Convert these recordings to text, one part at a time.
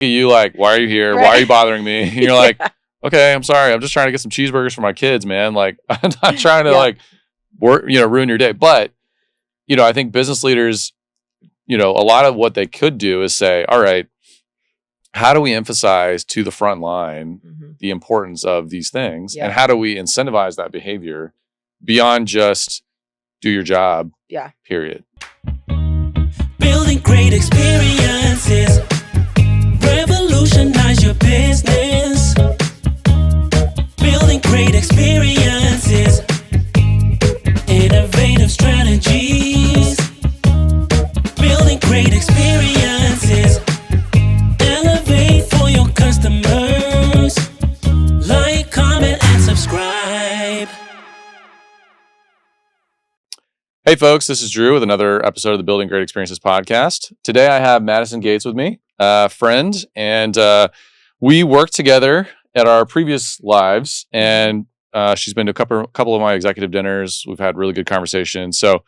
at you like, why are you here? Right. Why are you bothering me? And you're like, okay, I'm sorry. I'm just trying to get some cheeseburgers for my kids, man. Like, I'm not trying to like work, ruin your day. But, I think business leaders, a lot of what they could do is say, all right, how do we emphasize to the front line the importance of these things? And how do we incentivize that behavior beyond just do your job? Yeah. Period. Building great experiences. Revolutionize your business. Building great experiences. Innovative strategies. Building great experiences. Elevate for your customers. Like, comment, and subscribe. Hey folks, this is Drew with another episode of the Building Great Experiences podcast. Today I have Madison Gates with me, a friend, and we worked together at our previous lives, and she's been to a couple of my executive dinners. We've had really good conversations. So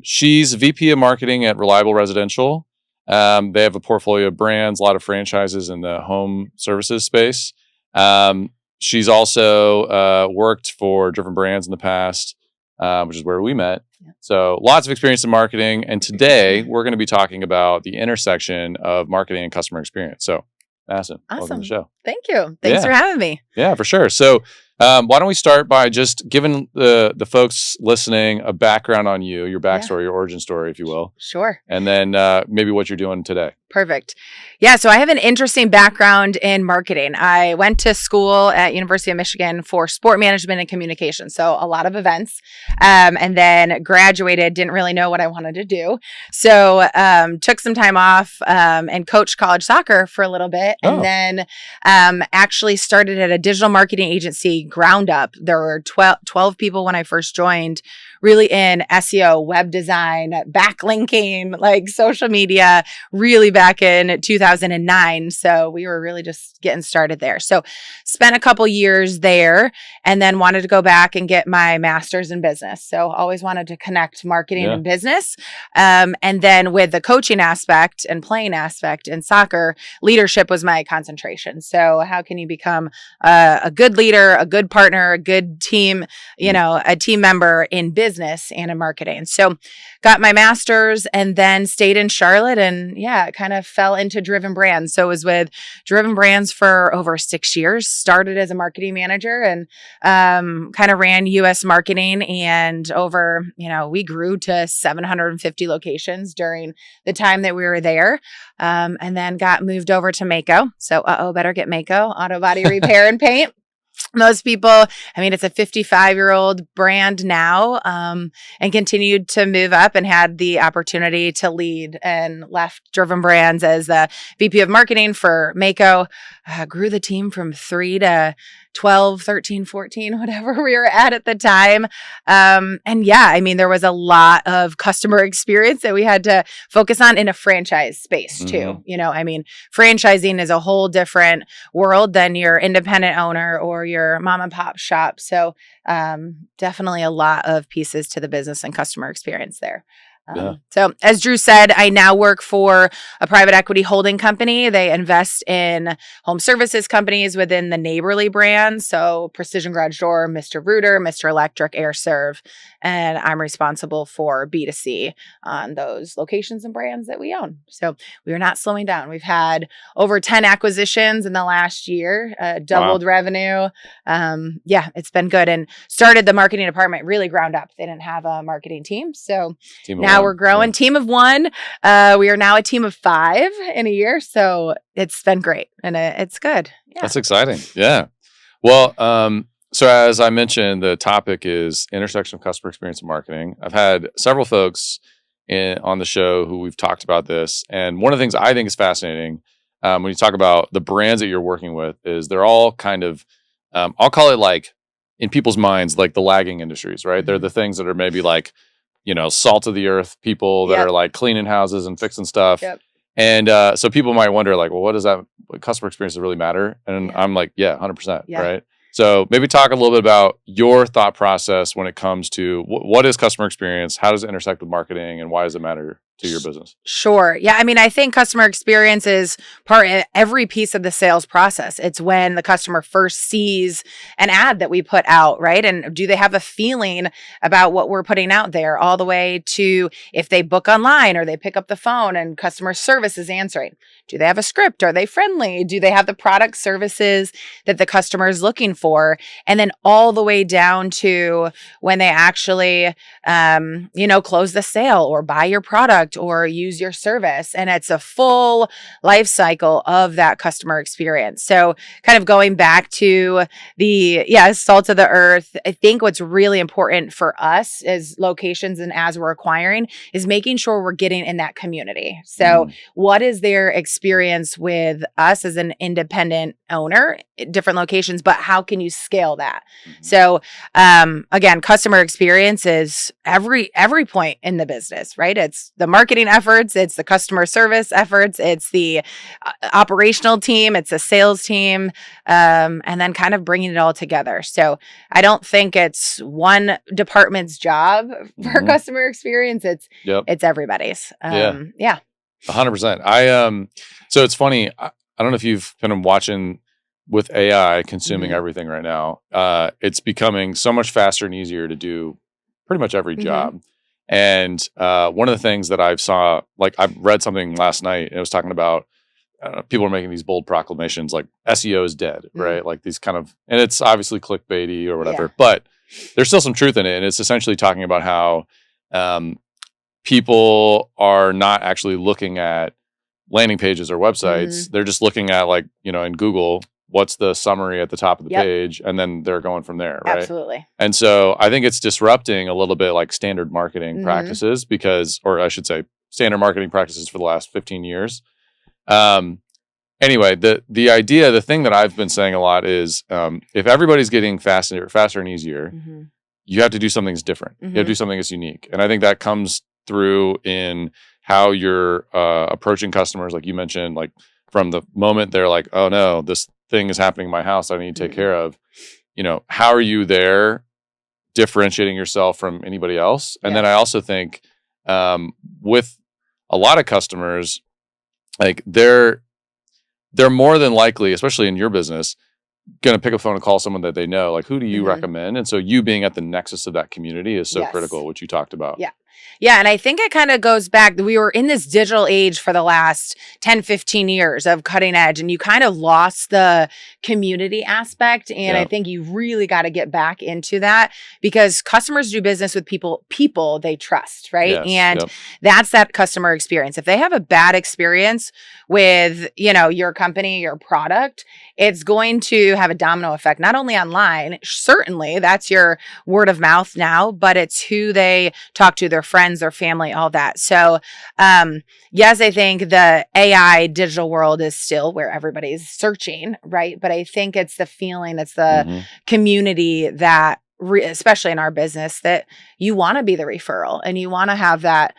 she's VP of Marketing at Reliable Residential. They have a portfolio of brands, a lot of franchises in the home services space. She's also worked for Driven Brands in the past, which is where we met. Yeah. So lots of experience in marketing. And today we're going to be talking about the intersection of marketing and customer experience. So Madison, welcome to the show. Thank you. Thanks for having me. Yeah, for sure. So why don't we start by just giving the folks listening a background on you, your backstory, your origin story, if you will. Sure. And then maybe what you're doing today. Perfect. Yeah, so I have an interesting background in marketing. I went to school at University of Michigan for sport management and communication, so a lot of events, and then graduated, didn't really know what I wanted to do. So took some time off and coached college soccer for a little bit, and then actually started at a digital marketing agency ground up. There were 12 people when I first joined, really in SEO, web design, backlinking, like social media, really back in 2009. So we were really just getting started there. So spent a couple years there and then wanted to go back and get my master's in business. So always wanted to connect marketing and business. And then with the coaching aspect and playing aspect in soccer, leadership was my concentration. So how can you become a good leader, a good partner, a good team, a team member in business and in marketing? So got my master's and then stayed in Charlotte and kind of fell into Driven Brands. So I was with Driven Brands for over 6 years, started as a marketing manager and kind of ran US marketing, and over, we grew to 750 locations during the time that we were there. And then got moved over to Maaco. So better get Maaco, auto body repair and paint. Most people, it's a 55-year-old brand now, and continued to move up and had the opportunity to lead and left Driven Brands as the VP of marketing for Maaco, grew the team from 3 to 12, 13, 14, whatever we were at the time. There was a lot of customer experience that we had to focus on in a franchise space too. Franchising is a whole different world than your independent owner or your mom and pop shop. So definitely a lot of pieces to the business and customer experience there. So as Drew said, I now work for a private equity holding company. They invest in home services companies within the Neighborly brand. So Precision Garage Door, Mr. Rooter, Mr. Electric, AirServe, and I'm responsible for B2C on those locations and brands that we own. So we are not slowing down. We've had over 10 acquisitions in the last year, doubled revenue. It's been good, and started the marketing department really ground up. They didn't have a marketing team. So now we're growing. Team of 1. We are now a team of 5 in a year. So it's been great and it's good. Yeah. That's exciting. Yeah. Well, so as I mentioned, the topic is intersection of customer experience and marketing. I've had several folks on the show who we've talked about this. And one of the things I think is fascinating when you talk about the brands that you're working with is they're all kind of, I'll call it like in people's minds, like the lagging industries, right? They're the things that are maybe like, salt of the earth people that are like cleaning houses and fixing stuff. Yep. And so people might wonder like, well, what customer experience does really matter? And I'm like, 100%. Right. So maybe talk a little bit about your thought process when it comes to what is customer experience? How does it intersect with marketing, and why does it matter to your business? Sure. Yeah. I mean, I think customer experience is part of every piece of the sales process. It's when the customer first sees an ad that we put out, right? And do they have a feeling about what we're putting out there, all the way to if they book online or they pick up the phone and customer service is answering. Do they have a script? Are they friendly? Do they have the product services that the customer is looking for? And then all the way down to when they actually, close the sale or buy your product or use your service. And it's a full life cycle of that customer experience. So kind of going back to the, salt of the earth, I think what's really important for us as locations and as we're acquiring is making sure we're getting in that community. So what is their experience with us as an independent owner, different locations, but how can you scale that? So again, customer experience is every point in the business, right? It's the marketing efforts, it's the customer service efforts, it's the operational team, it's the sales team, and then kind of bringing it all together. So I don't think it's one department's job for customer experience. It's everybody's. 100%. So it's funny. I don't know if you've been watching with AI consuming everything right now. It's becoming so much faster and easier to do pretty much every job. And one of the things that I've read something last night, and it was talking about people are making these bold proclamations like SEO is dead, right? Like these kind of, and it's obviously clickbaity or whatever, but there's still some truth in it. And it's essentially talking about how people are not actually looking at landing pages or websites. They're just looking at in Google, what's the summary at the top of the page, and then they're going from there, right? Absolutely. And so I think it's disrupting a little bit like standard marketing practices or I should say standard marketing practices for the last 15 years. Anyway, the thing that I've been saying a lot is if everybody's getting faster and easier, you have to do something that's different. You have to do something that's unique. And I think that comes through in how you're approaching customers, like you mentioned, like from the moment they're like, oh no, this thing is happening in my house I need to take care of. How are you there differentiating yourself from anybody else? And then I also think with a lot of customers, like they're more than likely, especially in your business, going to pick up the phone and call someone that they know. Like, who do you recommend? And so you being at the nexus of that community is so critical, which you talked about. Yeah. And I think it kind of goes back. We were in this digital age for the last 10, 15 years of cutting edge, and you kind of lost the community aspect. And I think you really got to get back into that because customers do business with people they trust, right? And that's that customer experience. If they have a bad experience with, your company, your product, it's going to have a domino effect, not only online, certainly that's your word of mouth now, but it's who they talk to, their friends, their family, all that. So, yes, I think the AI digital world is still where everybody's searching, right? But I think it's the feeling, it's the community that especially in our business, that you want to be the referral and you want to have that,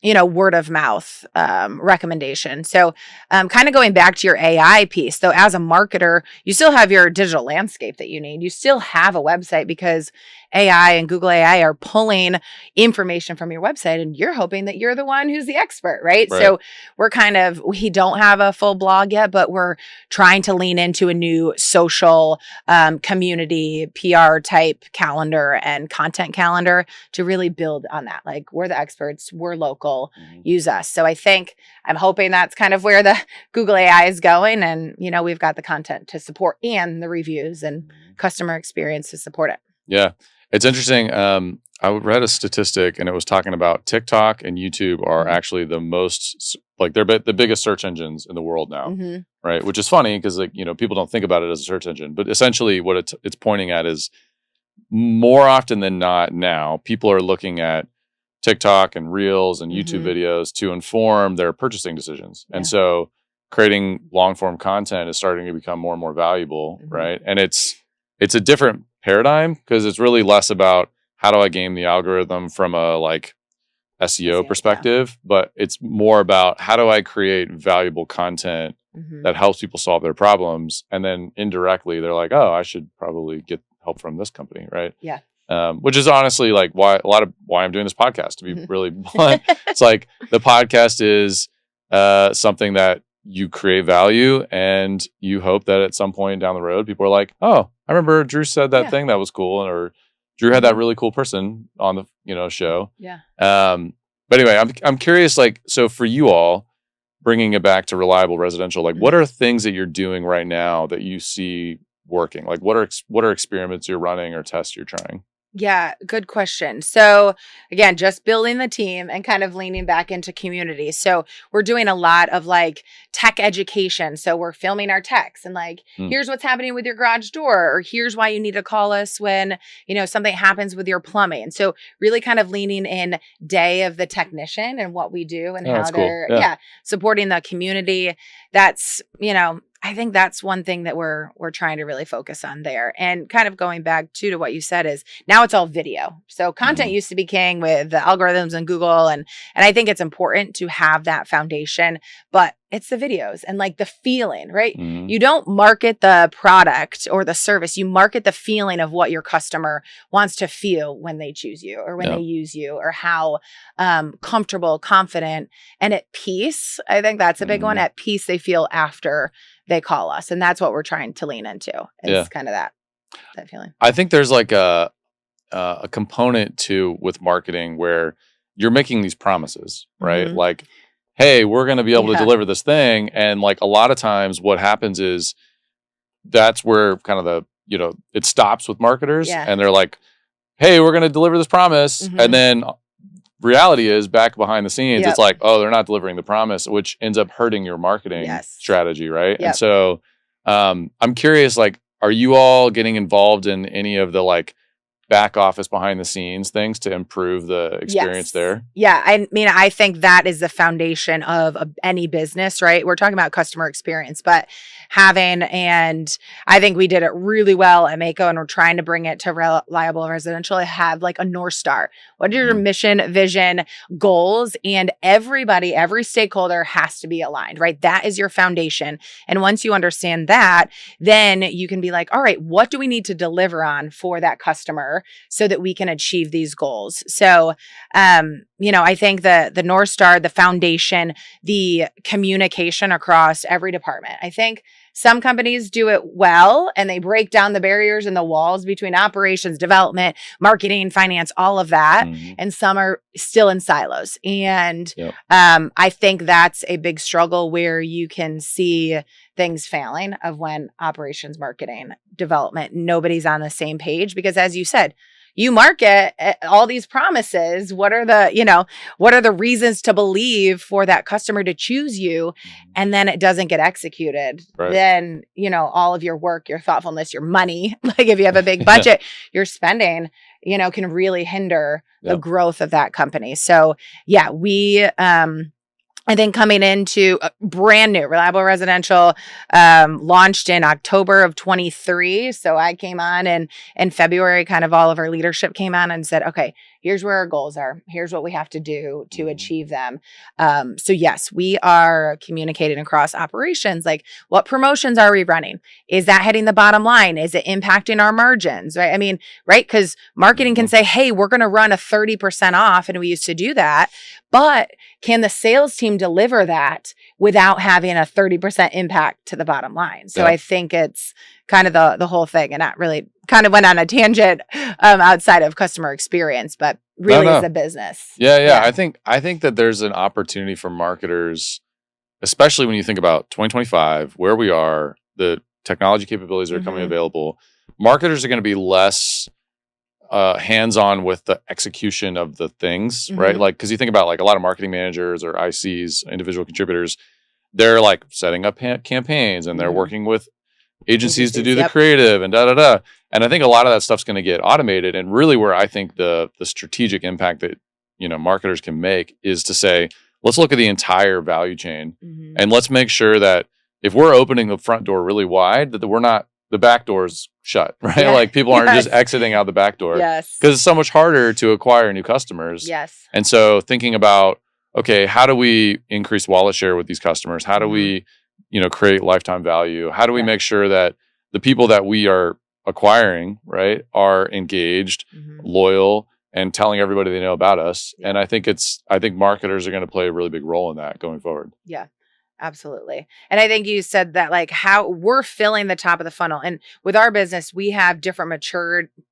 word of mouth recommendation. So kind of going back to your AI piece, though, as a marketer, you still have your digital landscape that you need. You still have a website because AI and Google AI are pulling information from your website and you're hoping that you're the one who's the expert, right? So we don't have a full blog yet, but we're trying to lean into a new social community PR type calendar and content calendar to really build on that. Like, we're the experts, we're local, use us. So I'm hoping that's kind of where the Google AI is going. And, we've got the content to support and the reviews and customer experience to support it. Yeah. It's interesting. I read a statistic and it was talking about TikTok and YouTube are actually the most, they're the biggest search engines in the world now, right? Which is funny because people don't think about it as a search engine, but essentially what it's pointing at is more often than not now, people are looking at TikTok and Reels and YouTube videos to inform their purchasing decisions. And so creating long form content is starting to become more and more valuable, right? And it's a different paradigm because it's really less about how do I game the algorithm from a SEO perspective, but it's more about how do I create valuable content that helps people solve their problems. And then indirectly they're like, oh, I should probably get help from this company, right? Yeah. which is honestly like why I'm doing this podcast, to be really blunt. It's like the podcast is something that you create value, and you hope that at some point down the road, people are like, oh, I remember Drew said that thing that was cool, or Drew had that really cool person on the show. Yeah. But anyway, I'm curious, like, so for you all, bringing it back to reliable residential, like what are things that you're doing right now that you see working? Like what are experiments you're running or tests you're trying? Yeah, good question. So again, just building the team and kind of leaning back into community. So we're doing a lot of like tech education. So we're filming our techs and like, here's what's happening with your garage door, or here's why you need to call us when, something happens with your plumbing. And so really kind of leaning in day of the technician and what we do and how they're supporting the community. That's, I think that's one thing that we're trying to really focus on there. And kind of going back to what you said is now it's all video. So content used to be king with the algorithms and Google. And I think it's important to have that foundation, but it's the videos and like the feeling, right? You don't market the product or the service. You market the feeling of what your customer wants to feel when they choose you or when they use you, or how comfortable, confident, and at peace. I think that's a big one. At peace they feel after they call us. And that's what we're trying to lean into. It's kind of that feeling. I think there's like a component to with marketing where you're making these promises, right? Like, hey, we're going to be able to deliver this thing. And like a lot of times what happens is that's where kind of the, it stops with marketers and they're like, hey, we're going to deliver this promise. And then reality is back behind the scenes, it's like, oh, they're not delivering the promise, which ends up hurting your marketing strategy. Right. And so I'm curious, like, are you all getting involved in any of the like back office behind the scenes things to improve the experience there? Yeah. I mean, I think that is the foundation of any business, right? We're talking about customer experience, but and I think we did it really well at Mako, and we're trying to bring it to reliable residential. Have like a North Star. What are your mission, vision, goals? And every stakeholder has to be aligned, right? That is your foundation. And once you understand that, then you can be like, all right, what do we need to deliver on for that customer so that we can achieve these goals? So, I think the North Star, the foundation, the communication across every department. I think some companies do it well and they break down the barriers and the walls between operations, development, marketing, finance, all of that. And some are still in silos. And I think that's a big struggle where you can see things failing of when operations, marketing, development, nobody's on the same page, because as you said, you market all these promises. What are the reasons to believe for that customer to choose you? And then it doesn't get executed. Right. Then, all of your work, your thoughtfulness, your money, like if you have a big budget, you're spending, can really hinder the growth of that company. So we, I think coming into brand new reliable residential, launched in October of 23. So I came on and in February, kind of all of our leadership came on and said, okay, here's where our goals are. Here's what we have to do to achieve them. So yes, we are communicating across operations. Like, what promotions are we running? Is that hitting the bottom line? Is it impacting our margins? Right? I mean, right? Because marketing can say, hey, we're going to run a 30% off. And we used to do that. But can the sales team deliver that without having a 30% impact to the bottom line? So I think it's kind of the whole thing, and that really kind of went on a tangent outside of customer experience, but really is a business. Yeah. I think that there's an opportunity for marketers, especially when you think about 2025, where we are, the technology capabilities that are coming available. Marketers are going to be less hands-on with the execution of the things, right? Like, because you think about like a lot of marketing managers or ICs, individual contributors, they're like setting up campaigns and they're working with agencies to do the creative and And I think a lot of that stuff's going to get automated. And really where I think the strategic impact that, marketers can make is to say, let's look at the entire value chain and let's make sure that if we're opening the front door really wide, that we're not, the back door's shut, right? Yeah. Like people aren't just exiting out the back door. Yes. Because it's so much harder to acquire new customers. Yes. And so thinking about, okay, how do we increase wallet share with these customers? How do we, create lifetime value? How do we make sure that the people that we are acquiring, right, are engaged, loyal, and telling everybody they know about us. And I think marketers are going to play a really big role in that going forward. Yeah. Absolutely. And I think you said that like how we're filling the top of the funnel. And with our business, we have different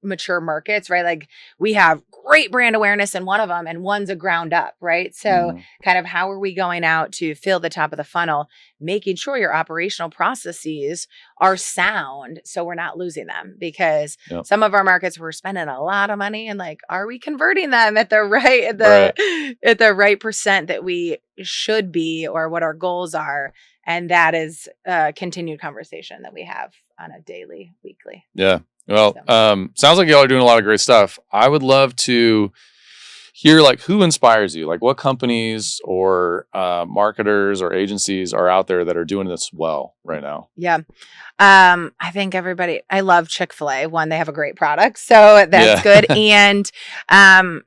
mature markets, right? Like we have great brand awareness in one of them and one's a ground up, right? So kind of how are we going out to fill the top of the funnel, making sure your operational processes are sound so we're not losing them, because some of our markets we're spending a lot of money and like, are we converting them at the right percent that we should be, or what our goals are? And that is a continued conversation that we have on a daily, weekly. Yeah. Well, sounds like y'all are doing a lot of great stuff. I would love to hear like who inspires you, like what companies or marketers or agencies are out there that are doing this well right now. Yeah. I think I love Chick-fil-A. One, they have a great product, so that's good. And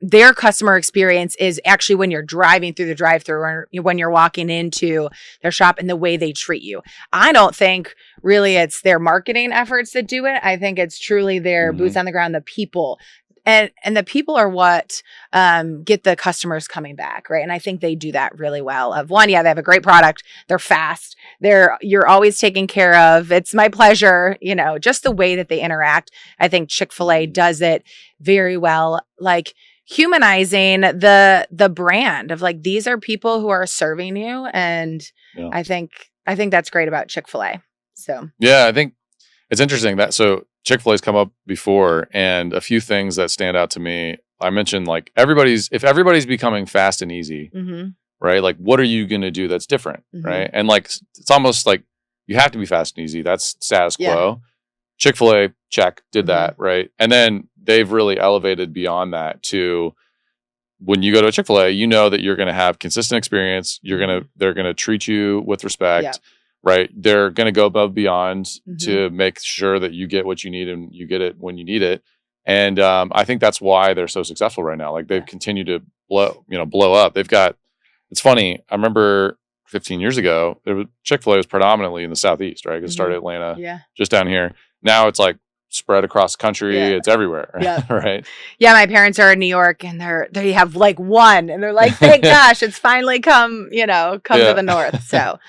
their customer experience is actually when you're driving through the drive-thru or when you're walking into their shop and the way they treat you. I don't think really it's their marketing efforts that do it. I think it's truly their boots on the ground, the people. And the people are what get the customers coming back, right? And I think they do that really well. They have a great product. They're fast. You're always taken care of. It's my pleasure, just the way that they interact. I think Chick-fil-A does it very well, like humanizing the brand of like, these are people who are serving you. And I think that's great about Chick-fil-A. So yeah, I think it's interesting that Chick-fil-A's come up before, and a few things that stand out to me. I mentioned like if everybody's becoming fast and easy, right? Like what are you going to do that's different, right? And like it's almost like you have to be fast and easy. That's status quo. Chick-fil-A, check, did that, right? And then they've really elevated beyond that to when you go to a Chick-fil-A, you know that you're going to have consistent experience. They're going to treat you with respect. Yeah. Right. They're going to go above and beyond to make sure that you get what you need and you get it when you need it. And I think that's why they're so successful right now. Like they've continued to blow up. It's funny. I remember 15 years ago, Chick-fil-A was predominantly in the Southeast, right? Because it started Atlanta, just down here. Now it's like spread across the country. Yeah. It's everywhere. Right. Yeah. My parents are in New York and they have like one and they're like, thank gosh, it's finally come to the north. So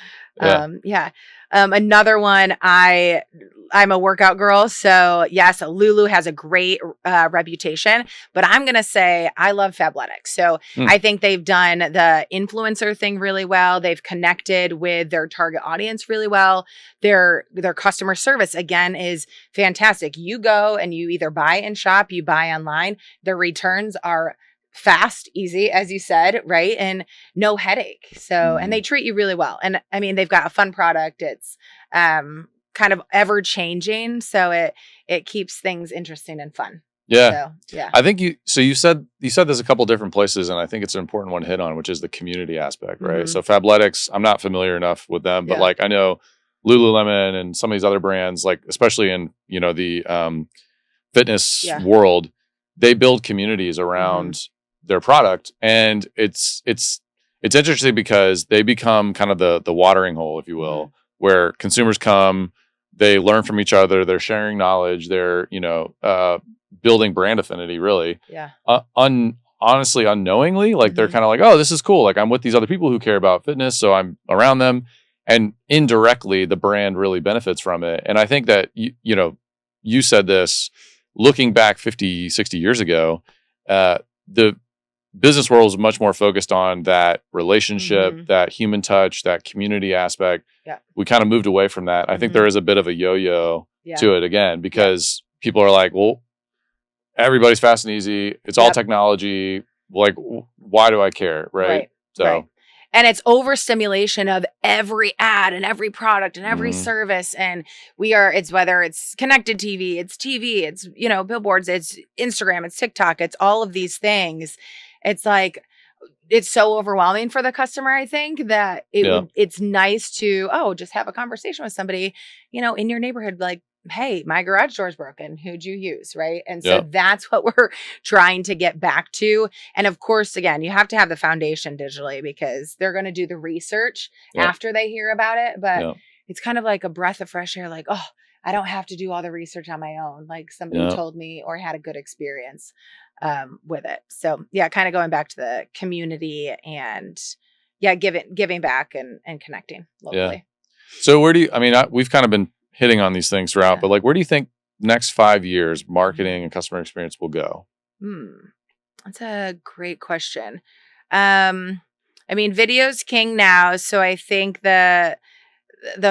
another one, I'm a workout girl. So yes, Lulu has a great reputation, but I'm going to say I love Fabletics. So I think they've done the influencer thing really well. They've connected with their target audience really well. Their customer service, again, is fantastic. You go and you either buy in shop, you buy online. The returns are fast, easy, as you said, right? And no headache. So, and they treat you really well. And I mean, they've got a fun product. It's kind of ever changing. So it keeps things interesting and fun. Yeah. So, yeah. I think you said there's a couple different places, and I think it's an important one to hit on, which is the community aspect, right? So Fabletics, I'm not familiar enough with them, but like I know Lululemon and some of these other brands, like especially in, the fitness world, they build communities around their product. And it's interesting because they become kind of the watering hole, if you will, where consumers come, they learn from each other, they're sharing knowledge, they're, building brand affinity really. Yeah. Honestly, unknowingly, like they're kind of like, oh, this is cool. Like I'm with these other people who care about fitness. So I'm around them, and indirectly the brand really benefits from it. And I think that, you said this looking back 50, 60 years ago, the business world is much more focused on that relationship, that human touch, that community aspect. Yeah. We kind of moved away from that. I think there is a bit of a yo-yo to it again, because people are like, well, everybody's fast and easy. It's all technology. Like, why do I care? Right. So, right. And it's overstimulation of every ad and every product and every service. And it's whether it's connected TV, it's, billboards, it's Instagram, it's TikTok, it's all of these things. It's like, it's so overwhelming for the customer, I think, that it's nice to, just have a conversation with somebody, in your neighborhood, like, hey, my garage door's broken. Who'd you use? Right. And so that's what we're trying to get back to. And of course, again, you have to have the foundation digitally, because they're going to do the research after they hear about it. But it's kind of like a breath of fresh air. Like, I don't have to do all the research on my own. Like somebody told me or had a good experience with it. So yeah, kind of going back to the community and giving back and connecting locally. Yeah. So we've kind of been hitting on these things throughout, but like, where do you think next 5 years marketing and customer experience will go? That's a great question. Video's king now. So I think the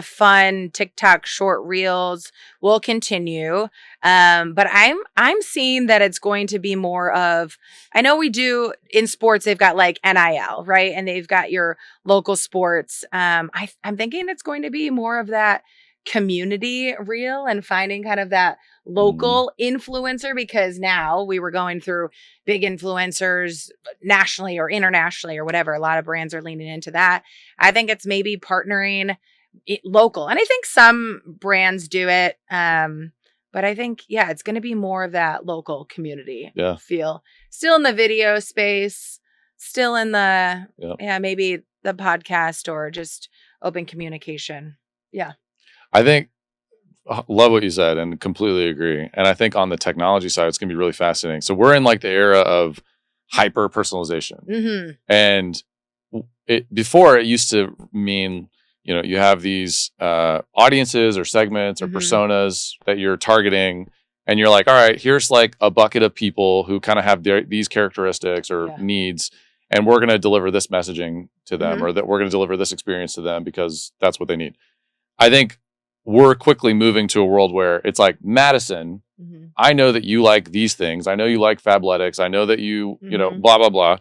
fun TikTok short reels will continue. But I'm seeing that it's going to be more of, I know we do in sports, they've got like NIL, right? And they've got your local sports. I'm thinking it's going to be more of that community reel and finding kind of that local influencer, because now we were going through big influencers nationally or internationally or whatever. A lot of brands are leaning into that. I think it's maybe partnering local. And I think some brands do it. But I think, it's going to be more of that local community feel. Still in the video space, still in the, maybe the podcast or just open communication. Yeah. I think, love what you said and completely agree. And I think on the technology side, it's going to be really fascinating. So we're in like the era of hyper personalization. And before it used to mean, you have these audiences or segments or personas that you're targeting, and you're like, all right, here's like a bucket of people who kind of have these characteristics or needs, and we're going to deliver this messaging to them, or that we're going to deliver this experience to them because that's what they need. I think we're quickly moving to a world where it's like, Madison, I know that you like these things. I know you like Fabletics. I know that you, blah, blah, blah.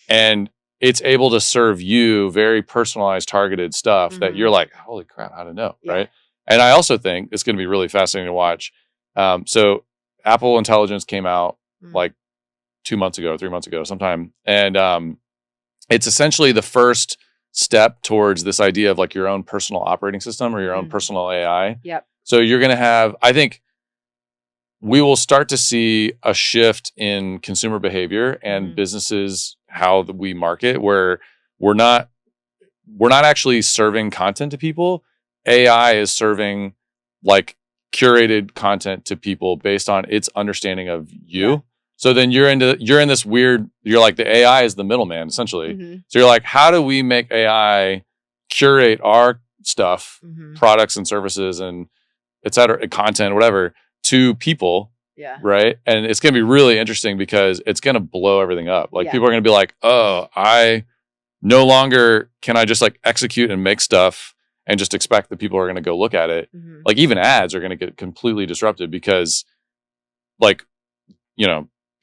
And it's able to serve you very personalized, targeted stuff that you're like, holy crap, I don't know, right? And I also think it's going to be really fascinating to watch. So Apple Intelligence came out like 3 months ago sometime. And it's essentially the first step towards this idea of like your own personal operating system or your own personal AI. Yep. So you're going to have, I think we will start to see a shift in consumer behavior and businesses, how we market, where we're not actually serving content to people. AI is serving like curated content to people based on its understanding of you. Yeah. So then you're in this weird, you're like, the AI is the middleman essentially. So you're like, how do we make AI curate our stuff, products and services and et cetera, content, whatever, to people. Yeah. Right. And it's going to be really interesting because it's going to blow everything up. Like people are going to be like, oh, I no longer can I just like execute and make stuff and just expect that people are going to go look at it. Like even ads are going to get completely disrupted because like,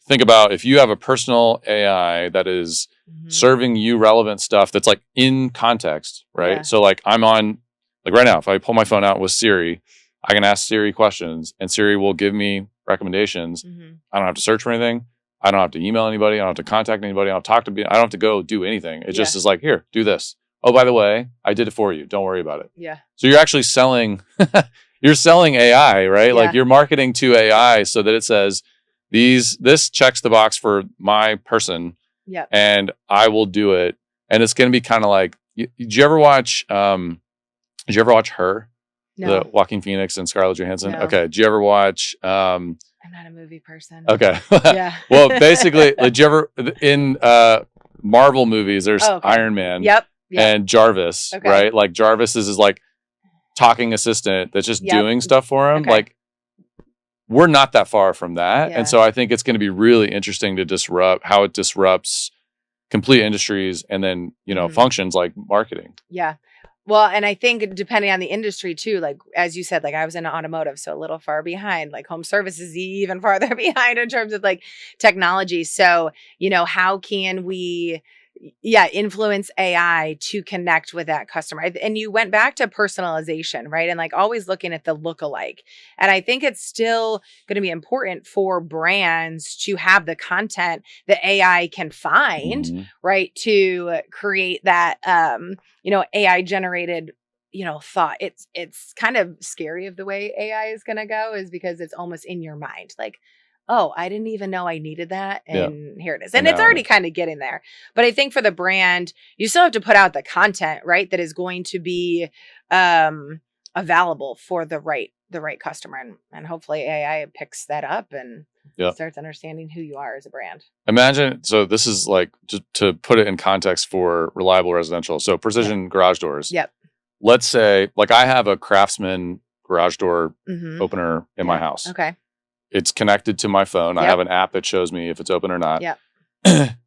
think about if you have a personal AI that is serving you relevant stuff that's like in context, right? Yeah. So like I'm on, like right now, if I pull my phone out with Siri, I can ask Siri questions and Siri will give me recommendations. I don't have to search for anything. I don't have to email anybody. I don't have to contact anybody. I don't have to go do anything. It just is like, here, do this. Oh, by the way, I did it for you. Don't worry about it. Yeah. So you're actually selling, AI, right? Yeah. Like you're marketing to AI so that it says, this checks the box for my person. Yeah. And I will do it. And it's going to be kind of like, did you ever watch Her? No. The Joaquin Phoenix and Scarlett Johansson? No. Okay. Did you ever watch, I'm not a movie person. Okay. Yeah. Well, basically, did you ever, in Marvel movies, there's Iron Man. Yep. And Jarvis, right? Like Jarvis is his like talking assistant that's just doing stuff for him. Okay. Like we're not that far from that. Yeah. And so I think it's going to be really interesting to disrupt how it disrupts complete industries and then, functions like marketing. Yeah. Well, and I think depending on the industry too, like, as you said, like I was in automotive, so a little far behind, like home services, even farther behind in terms of like technology. So, how can we, influence AI to connect with that customer? And you went back to personalization, right? And like always looking at the lookalike. And I think it's still going to be important for brands to have the content that AI can find, right? To create that, AI generated, thought. It's kind of scary of the way AI is going to go is because it's almost in your mind. Like, oh, I didn't even know I needed that. And here it is. And it's already kind of getting there. But I think for the brand, you still have to put out the content, right? That is going to be available for the right customer, and hopefully AI picks that up and starts understanding who you are as a brand. Imagine, so this is like, just to put it in context for reliable residential, so precision garage doors. Yep. Let's say, like, I have a Craftsman garage door opener in my house. Okay. It's connected to my phone. I have an app that shows me if it's open or not. Yep.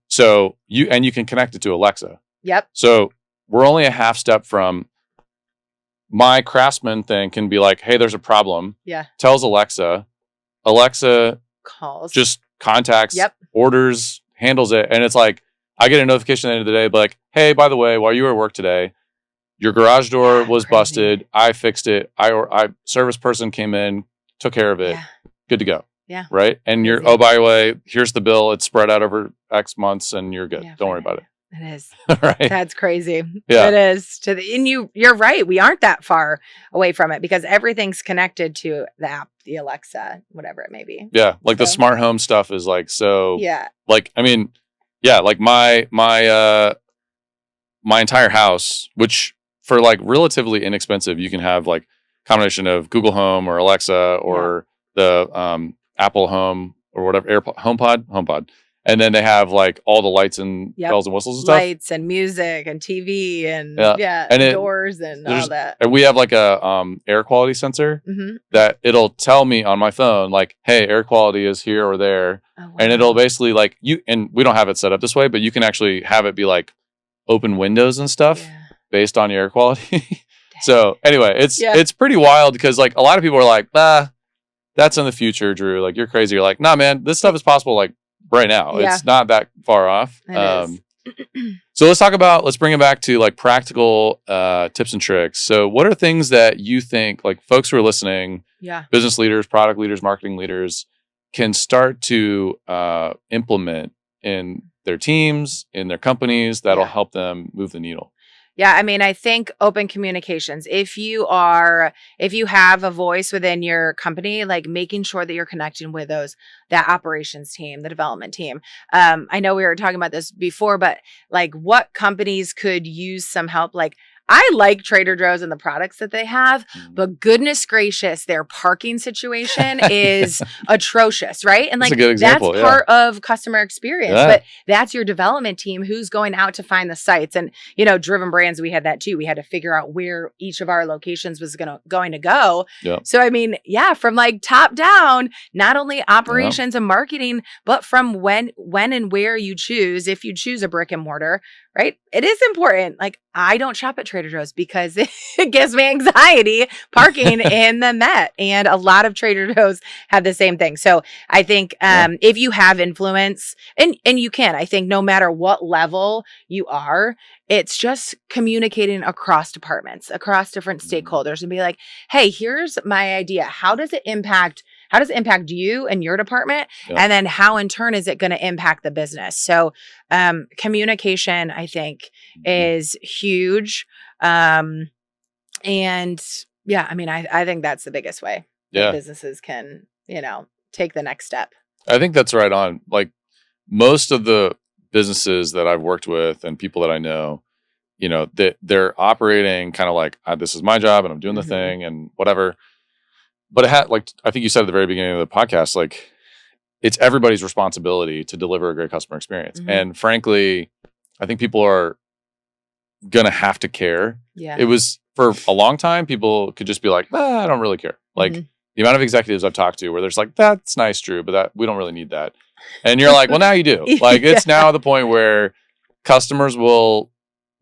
So you can connect it to Alexa. Yep. So we're only a half step from my Craftsman thing can be like, hey, there's a problem. Yeah. Tells Alexa calls, just contacts, Yep. orders, handles it. And it's like, I get a notification at the end of the day, but like, hey, by the way, while you were at work today, your garage door was busted. I fixed it. I service person came in, took care of it. Yeah. Good to go. Yeah. Right. And you're, oh, by the way, here's the bill. It's spread out over X months and you're good. Don't worry about it. It is. Right. That's crazy. Yeah. It is. And you're right. We aren't that far away from it because everything's connected to the app, the Alexa, whatever it may be. Yeah. Like the smart home stuff is like, so like, I mean, yeah, like my entire house, which for like relatively inexpensive, you can have like combination of Google Home or Alexa or the Apple Home or whatever, HomePod. And then they have like all the lights and bells and whistles and stuff. Lights and music and TV and and doors and all that. And we have like a air quality sensor that it'll tell me on my phone, like, hey, air quality is here or there. Oh, wow. And it'll basically like and we don't have it set up this way, but you can actually have it be like open windows and stuff based on your air quality. So anyway, it's pretty wild because like a lot of people are like, that's in the future, Drew. Like, you're crazy. You're like, nah, man, this stuff is possible like right now. It's not that far off. So let's bring it back to like practical tips and tricks. So what are things that you think like folks who are listening, business leaders, product leaders, marketing leaders can start to implement in their teams, in their companies that'll help them move the needle? Yeah, I mean, I think open communications. If you have a voice within your company, like making sure that you're connecting with that operations team, the development team. I know we were talking about this before, but like what companies could use some help? Like I like Trader Joe's and the products that they have, but goodness gracious, their parking situation is atrocious, right? And like that's part of customer experience, but that's your development team who's going out to find the sites. And, Driven Brands, we had that too. We had to figure out where each of our locations was going to go. Yep. So, I mean, from like top down, not only operations and marketing, but from when and where you choose, if you choose a brick and mortar, right? It is important. Like I don't shop at Trader Joe's because it gives me anxiety parking in the Met. And a lot of Trader Joe's have the same thing. So I think if you have influence and you can, I think no matter what level you are, it's just communicating across departments, across different stakeholders and be like, hey, here's my idea. How does it impact you and your department? And then how in turn is it going to impact the business? So communication, I think, is huge. And I mean, I think that's the biggest way that businesses can, take the next step. I think that's right on. Like most of the businesses that I've worked with and people that I know, they're operating kind of like, this is my job and I'm doing the thing and whatever. But it had, like, I think you said at the very beginning of the podcast, like, it's everybody's responsibility to deliver a great customer experience. And frankly, I think people are going to have to care. Yeah. It was, for a long time, people could just be like, I don't really care. Like, the amount of executives I've talked to where there's like, that's nice, Drew, but we don't really need that. And you're like, well, now you do. Like, it's now the point where customers will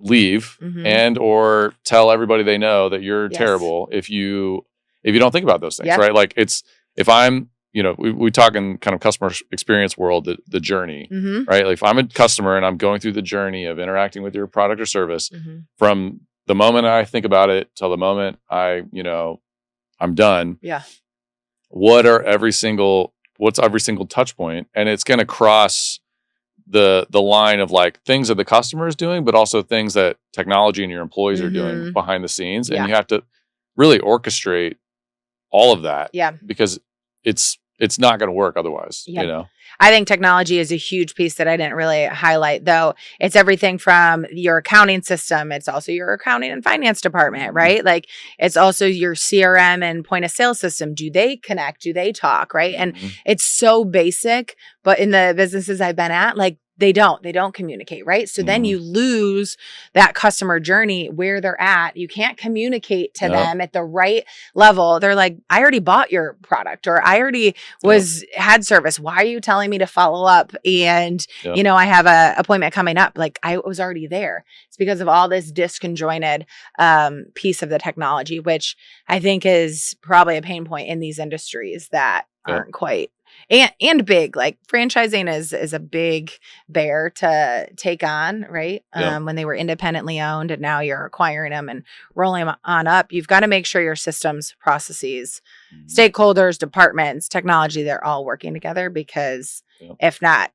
leave and or tell everybody they know that you're terrible if you don't think about those things, right? Like if I'm, we talk in kind of customer experience world, the journey, right? Like if I'm a customer and I'm going through the journey of interacting with your product or service from the moment I think about it till the moment I'm done. Yeah. What's every single touch point? And it's going to cross the line of like things that the customer is doing, but also things that technology and your employees are doing behind the scenes. And you have to really orchestrate all of that. Yeah. Because it's it's not going to work otherwise, Yep. you know? I think technology is a huge piece that I didn't really highlight, though. It's everything from your accounting system. It's also your accounting and finance department, right? Like it's also your CRM and point of sale system. Do they connect? Do they talk? Right. And it's so basic, but in the businesses I've been at, like they don't communicate, right? So then you lose that customer journey where they're at. You can't communicate to them at the right level. They're like, I already bought your product, or I already had service. Why are you telling me to follow up? And, you know, I have a appointment coming up. Like I was already there. It's because of all this disconjointed piece of the technology, which I think is probably a pain point in these industries that aren't quite and big. Like franchising is a big bear to take on, right? When they were independently owned and now you're acquiring them and rolling them on up, you've got to make sure your systems, processes, stakeholders, departments, technology, they're all working together, because if not,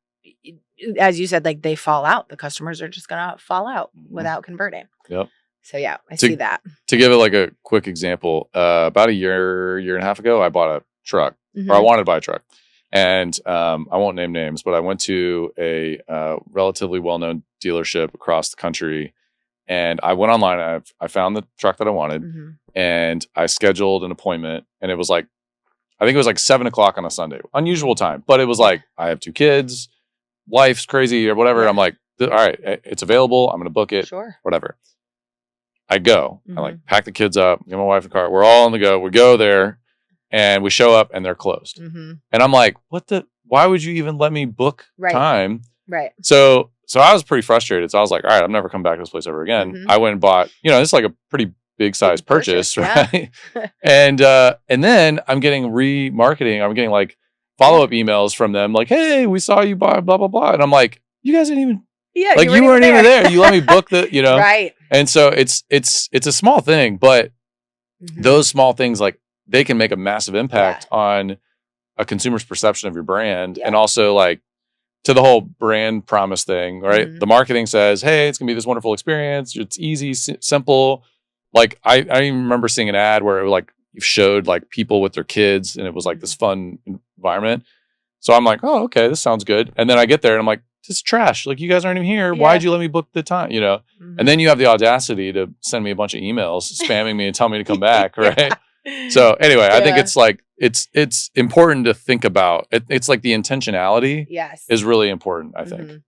as you said, like they fall out. The customers are just going to fall out without converting. So yeah, I see that. To give it like a quick example, about a year and a half ago, I bought a truck, or I wanted to buy a truck. And I won't name names, but I went to a relatively well-known dealership across the country, and I went online. I found the truck that I wanted, and I scheduled an appointment. And it was like, I think it was like 7:00 on a Sunday, unusual time, but it was like, I have 2 kids, life's crazy or whatever. I'm like, all right, it's available. I'm going to book it, whatever. I go, I like pack the kids up, get my wife in the car. We're all on the go. We go there. And we show up and they're closed. And I'm like, why would you even let me book time? Right. So I was pretty frustrated. So I was like, all right, I'm never coming back to this place ever again. I went and bought, you know, it's like a pretty big size purchase, right? And then I'm getting remarketing. I'm getting like follow-up emails from them like, hey, we saw you buy blah, blah, blah. And I'm like, you guys didn't even, like you weren't even there. You let me book the, you know? Right. And so it's a small thing, but those small things, like, they can make a massive impact on a consumer's perception of your brand. And also like to the whole brand promise thing, right? The marketing says, hey, it's gonna be this wonderful experience. It's easy, simple. Like I even remember seeing an ad where it was like, you showed like people with their kids and it was like this fun environment. So I'm like, oh, okay, this sounds good. And then I get there and I'm like, this is trash. Like you guys aren't even here. Why'd you let me book the time? You know? And then you have the audacity to send me a bunch of emails spamming me and tell me to come back, right? So anyway, I think it's like, it's important to think about. It's like the intentionality is really important, I think.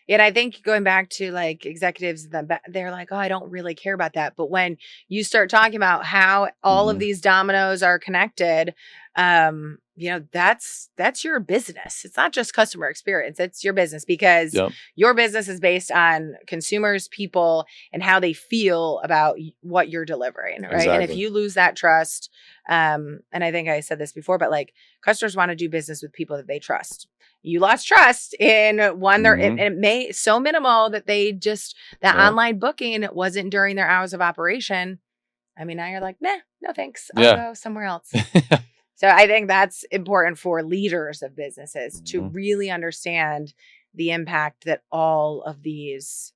And I think going back to like executives, they're like, oh, I don't really care about that. But when you start talking about how all of these dominoes are connected, you know, that's your business. It's not just customer experience. It's your business, because your business is based on consumers, people, and how they feel about what you're delivering. Right. Exactly. And if you lose that trust, and I think I said this before, but like customers want to do business with people that they trust. You lost trust in one, it may so minimal that they just, that online booking wasn't during their hours of operation. I mean, now you're like, nah, no thanks. I'll go somewhere else. So I think that's important for leaders of businesses to really understand the impact that all of these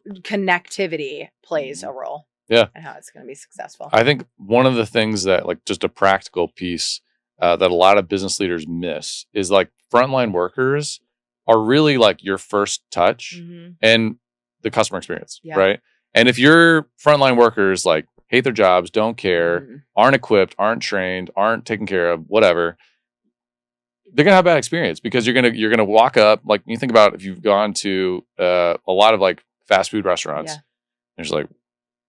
connectivity plays a role. And how it's going to be successful. I think one of the things that, like, just a practical piece that a lot of business leaders miss is like frontline workers are really like your first touch and the customer experience, right? And if your frontline workers like hate their jobs, don't care, aren't equipped, aren't trained, aren't taken care of, whatever, they're gonna have a bad experience, because you're gonna walk up, like you think about if you've gone to a lot of like fast food restaurants, there's like,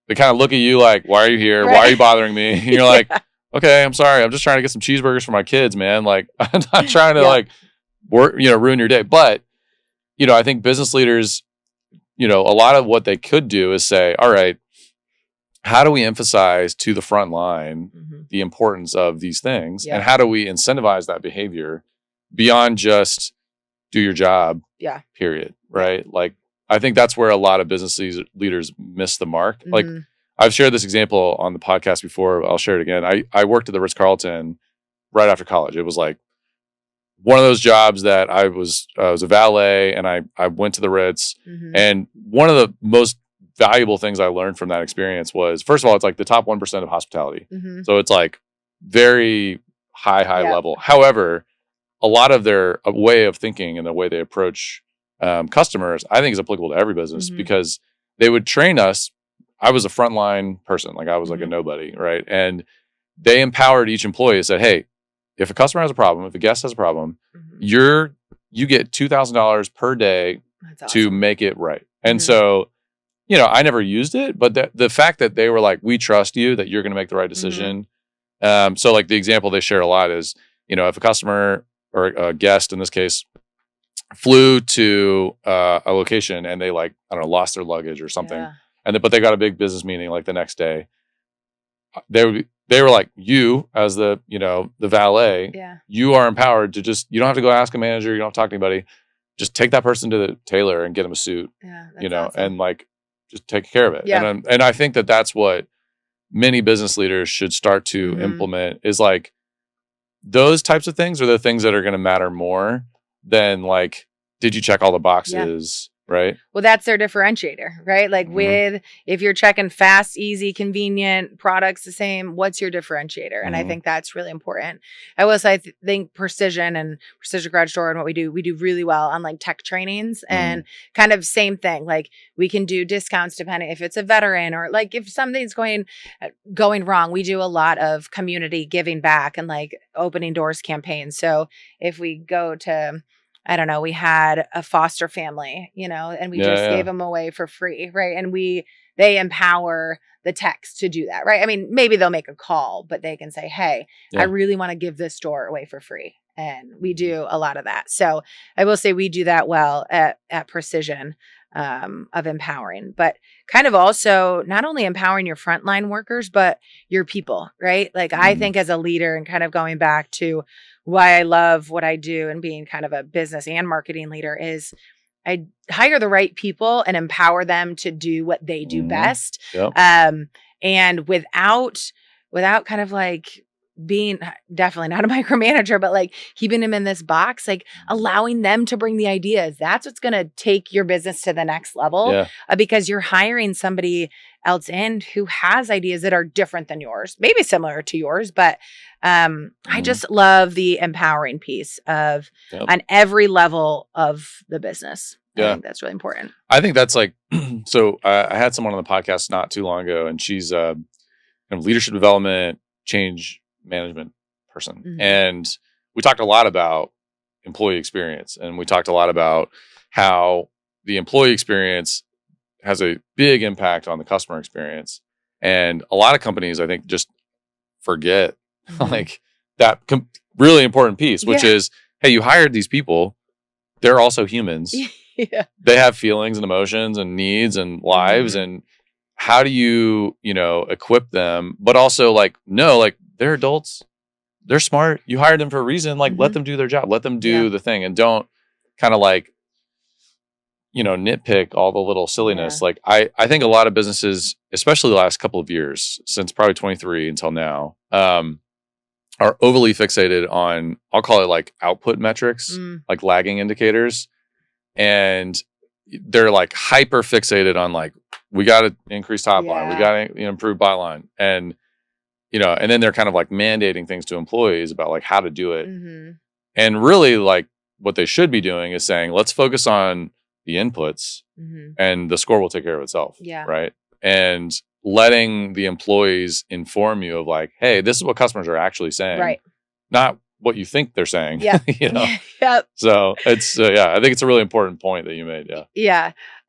they kind of look at you like, why are you here? Why are you bothering me? And you're like, okay, I'm sorry, I'm just trying to get some cheeseburgers for my kids, man. Like, I'm not trying to like work, ruin your day. But I think business leaders, a lot of what they could do is say, all right, how do we emphasize to the front line the importance of these things? And how do we incentivize that behavior beyond just do your job, period, right? Like, I think that's where a lot of business leaders miss the mark. Like, I've shared this example on the podcast before. I'll share it again. I worked at the Ritz-Carlton right after college. It was like one of those jobs that I was a valet, and I went to the Ritz. And one of the most valuable things I learned from that experience was, first of all, it's like the top 1% of hospitality. So it's like very high level. However, a lot of their way of thinking and the way they approach customers, I think is applicable to every business because they would train us. I was a frontline person. Like I was like a nobody, right? And they empowered each employee and said, hey, if a customer has a problem, if a guest has a problem, you get $2,000 per day to make it right. And so, I never used it, but the fact that they were like, we trust you, that you're going to make the right decision. So like the example they share a lot is, if a customer or a guest in this case flew to a location and they lost their luggage or something, but they got a big business meeting like the next day, they were like, you as the valet, you are empowered to you don't have to go ask a manager, you don't have to talk to anybody, just take that person to the tailor and get them a suit, awesome. And just take care of it. And I think that that's what many business leaders should start to implement is like those types of things are the things that are going to matter more than like, did you check all the boxes? Right. Well, that's their differentiator, right? Like if you're checking fast, easy, convenient products, the same, what's your differentiator? And I think that's really important. I will say, I think Precision Garage Door and what we do really well on like tech trainings and kind of same thing. Like we can do discounts depending if it's a veteran or like if something's going wrong, we do a lot of community giving back and like opening doors campaigns. So if we go to, I don't know, we had a foster family, and we just gave them away for free, right? And they empower the techs to do that, right? I mean, maybe they'll make a call, but they can say, hey, I really want to give this door away for free. And we do a lot of that. So I will say we do that well at Precision of empowering, but kind of also not only empowering your frontline workers, but your people, right? Like I think as a leader and kind of going back to why I love what I do and being kind of a business and marketing leader is I hire the right people and empower them to do what they do best. And without kind of like being definitely not a micromanager, but like keeping them in this box, like allowing them to bring the ideas. That's what's going to take your business to the next level because you're hiring somebody else in who has ideas that are different than yours, maybe similar to yours, but I just love the empowering piece of on every level of the business. I think that's really important. I think that's like, so I had someone on the podcast not too long ago and she's a kind of leadership development, change management person. And we talked a lot about employee experience and we talked a lot about how the employee experience has a big impact on the customer experience. And a lot of companies, I think, just forget like that really important piece, which is, hey, you hired these people. They're also humans. They have feelings and emotions and needs and lives. And how do you, equip them? But also like, no, like they're adults. They're smart. You hired them for a reason. Like let them do their job. Let them do the thing. And don't kind of like, nitpick all the little silliness. Like I think a lot of businesses, especially the last couple of years, since probably 23 until now, are overly fixated on, I'll call it like output metrics, like lagging indicators. And they're like hyper fixated on like, we got to increase top line. We got to improve byline. And, and then they're kind of like mandating things to employees about like how to do it. And really like what they should be doing is saying, let's focus on the inputs and the score will take care of itself. Right. And letting the employees inform you of like, hey, this is what customers are actually saying. Right. Not what you think they're saying. So it's, I think it's a really important point that you made.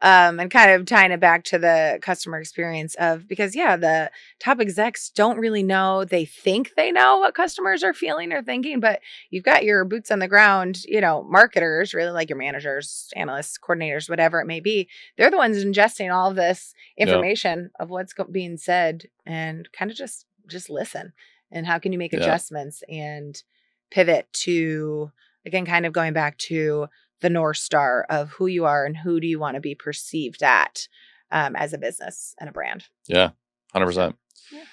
And kind of tying it back to the customer experience of, because the top execs don't really know, they think they know what customers are feeling or thinking, but you've got your boots on the ground, marketers, really like your managers, analysts, coordinators, whatever it may be. They're the ones ingesting all of this information of what's being said and kind of just listen. And how can you make adjustments and pivot to, again, kind of going back to the North Star of who you are and who do you want to be perceived at as a business and a brand. 100%.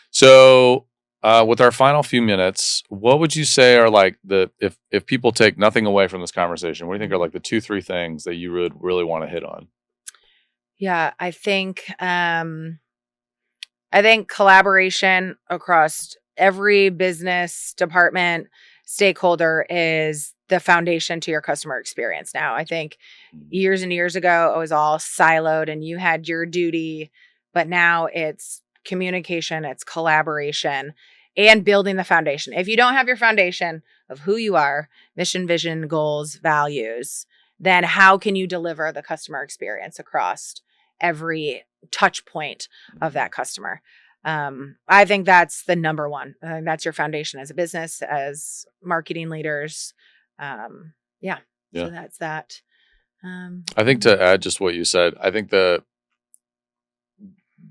So with our final few minutes, what would you say are like if people take nothing away from this conversation, what do you think are like the 2-3 things that you would really want to hit on? I think collaboration across every business department stakeholder is the foundation to your customer experience now. I think years and years ago, it was all siloed and you had your duty, but now it's communication, it's collaboration, and building the foundation. If you don't have your foundation of who you are, mission, vision, goals, values, then how can you deliver the customer experience across every touch point of that customer? I think that's the number one. I think that's your foundation as a business, as marketing leaders. Yeah. So that's that. I think to add just what you said, I think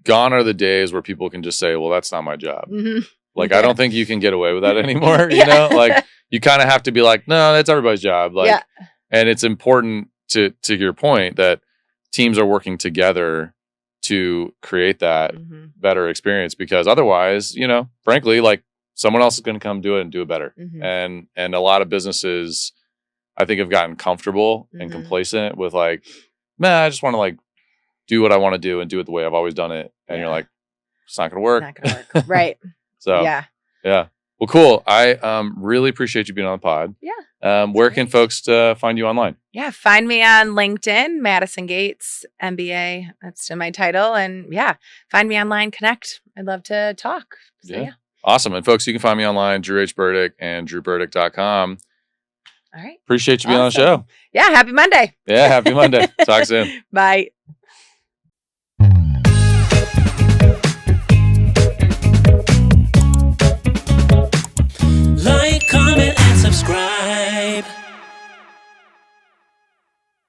gone are the days where people can just say, well, that's not my job. Mm-hmm. Like, I don't think you can get away with that anymore. You know, like you kind of have to be like, no, that's everybody's job. Like, and it's important to your point that teams are working together to create that better experience, because otherwise, you know, frankly, like someone else is going to come do it and do it better. And a lot of businesses, I think, have gotten comfortable and complacent with like, man, I just want to like do what I want to do and do it the way I've always done it. And you're like, it's not going to work. Not going to work. Right. So yeah. Well, cool. I really appreciate you being on the pod. Yeah. Where can folks find you online? Yeah, find me on LinkedIn, Madison Gates, MBA. That's in my title. And yeah, find me online, connect. I'd love to talk. So, yeah. Awesome. And folks, you can find me online, Drew H. Burdick and drewburdick.com. All right. Appreciate you being on the show. Yeah. Happy Monday. Yeah. Happy Monday. Talk soon. Bye.